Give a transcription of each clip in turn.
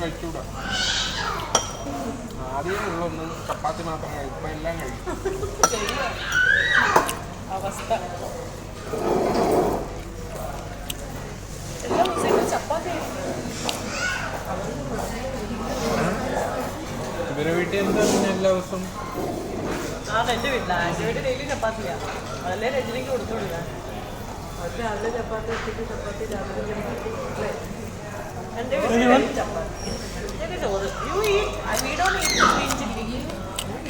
കഴിച്ചൂടാ. ആദ്യമേ ഉള്ളൊന്ന് ചപ്പാത്തി മാത്രം കഴിക്കും. ഇപ്പം എല്ലാം കഴിക്കും. അവസ്ഥ എല്ലാ ദിവസവും ചപ്പാത്തി. ഇവരെ വീട്ടിൽ എന്താ പിന്നെ എല്ലാ ദിവസവും? എൻ്റെ വീട്ടിലാണ്. എൻ്റെ വീട്ടിൽ ഡെയിലി ചപ്പാത്തിയാണ്. അതല്ലേ രജനിക്ക് കൊടുത്തു വിടുക. രാവിലെ ചപ്പാത്തി, ഉച്ചയ്ക്ക് ചപ്പാത്തി, രാവിലെ ചപ്പാത്തി. എൻ്റെ വീട്ടിൽ ചപ്പാത്തി. എൻ്റെ ചോറ്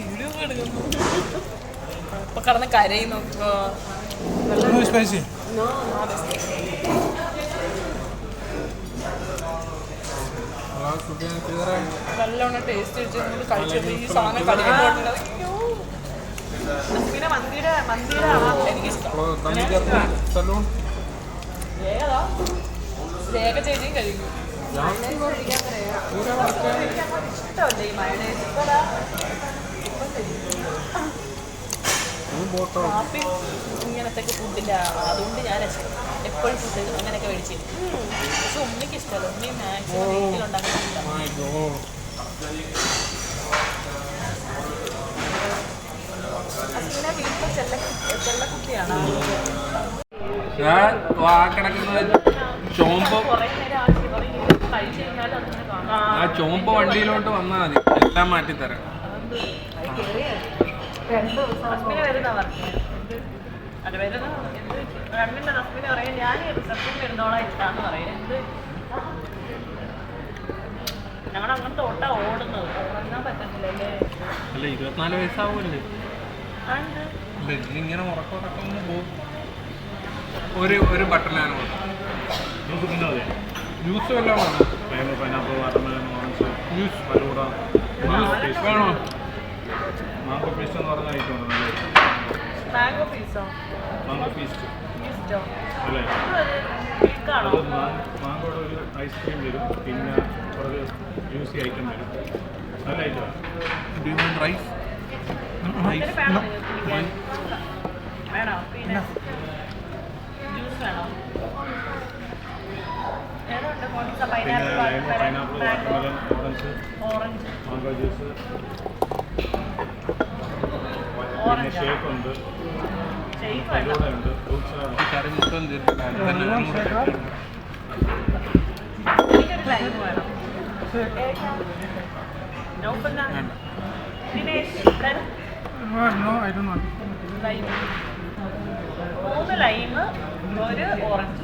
വീഡിയോ എടുക്കുന്നു. ഇപ്പൊ കടന്ന് കരയും നോക്കോ. നല്ലോണം ടേസ്റ്റ് വെച്ച് നമ്മൾ കഴിച്ചത് ഈ സാധനം കളിക്കുന്നുണ്ട്. മന്തിയുടെ എനിക്കിഷ്ടം. ഏതാ രേഖ ചേച്ചിയും കഴിക്കും. ഇഷ്ടമല്ലേ ഈ മയണൈസ്? കാപ്പി ഇങ്ങനത്തെ ഫുഡില്ല. അതുകൊണ്ട് ഞാൻ എപ്പോഴും ഫുഡ് അങ്ങനെയൊക്കെ മേടിച്ചു. പക്ഷെ ഉമ്മിക്ക് ഇഷ്ടമല്ല. ഉമ്മി മാക്സിമം വീട്ടിലുണ്ടാക്കുന്നില്ല. അസ്മിന വീട്ടിൽ ചെല്ലക്കുട്ടിയാണ്. ആ ചോമ്പ് വണ്ടിയിലോട്ട് വന്നാൽ മതി, എല്ലാം മാറ്റിത്തരാം. അസ്മിന വരുന്ന പറഞ്ഞു. അത് വരുന്ന രണ്ടിൻ്റെ അസ്മിന പറയാം. ഞാൻ റിസപ്ഷൻ വരുന്നോളാം ഇഷ്ടമാണെന്ന് പറയാം. എന്ത് ഞങ്ങളങ്ങനത്തെ ഓട്ടാ ഓടുന്നത്. ഉറങ്ങാൻ പറ്റത്തില്ലല്ലേ? അല്ല 24 വയസ്സാവൂല്ലേ? ഇങ്ങനെ ഉറക്കം പോകും. ഒരു ബട്ടലാണ് ജ്യൂസ് വല്ലതും വേണോ? Pineapple, watermelon, orange juice falooda, വേണോ? മാംഗോ ഫീസ്റ്റ് എന്ന് പറഞ്ഞ ഐറ്റം ഉണ്ട്. Mango piezo? മാംഗോ ഫീസ്റ്റ് അല്ലേ? അത് മാംഗോയുടെ ഒരു ഐസ്ക്രീം വരും, പിന്നെ കുറച്ച് ജ്യൂസി ഐറ്റം വരും. നല്ല ഐറ്റമാണ്. റൈസ് വേണോ? പിന്നെ ജ്യൂസ് വേണോ? Pineapple, watermelon, orange, mango juice, പിന്നെ ഷേക്ക് ഉണ്ട്, ഫലൂഡ ഉണ്ട്, ഫ്രൂട്ട് സലാഡ്. കറി മൊത്തം എനിക്കൊരു ലൈം വേണം. ദിനേശ് ലൈം 3 ലൈമ്, ഒരു ഓറഞ്ച്.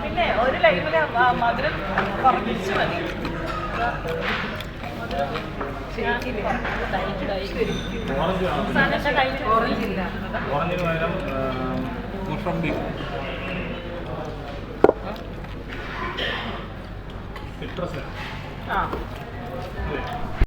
പിന്നെ ഒരു ലൈമിന് മധുരം കുറച്ച് മതി. ഓറഞ്ചിന് പകരം സിട്രസ്. ആ